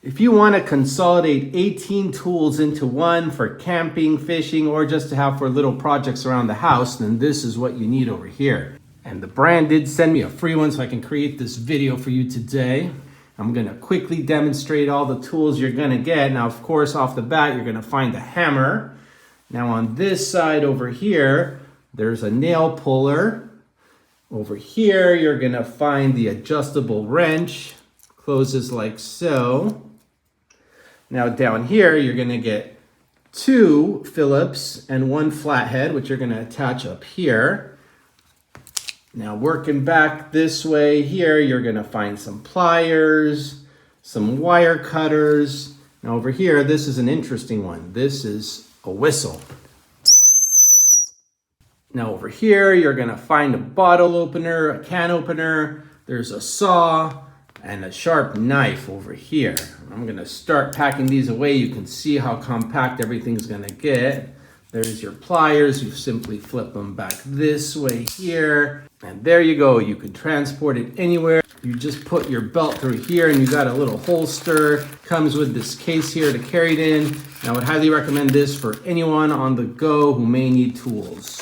If you want to consolidate 18 tools into one for camping, fishing, or just to have for little projects around the house, then this is what you need over here. And the brand did send me a free one so I can create this video for you today. I'm going to quickly demonstrate all the tools you're going to get. Now, of course, off the bat, you're going to find the hammer. Now on this side over here, there's a nail puller. Over here, you're going to find the adjustable wrench. Closes like so. Now down here, you're going to get 2 Phillips and 1 flathead, which you're going to attach up here. Now working back this way here, you're going to find some pliers, some wire cutters. Now over here, this is an interesting one. This is a whistle. Now over here, you're going to find a bottle opener, a can opener. There's a saw and a sharp knife over here. I'm gonna start packing these away. You can see how compact everything's gonna get. There's your pliers. You simply flip them back this way here. And there you go. You can transport it anywhere. You just put your belt through here and you got a little holster. Comes with this case here to carry it in. And I would highly recommend this for anyone on the go who may need tools.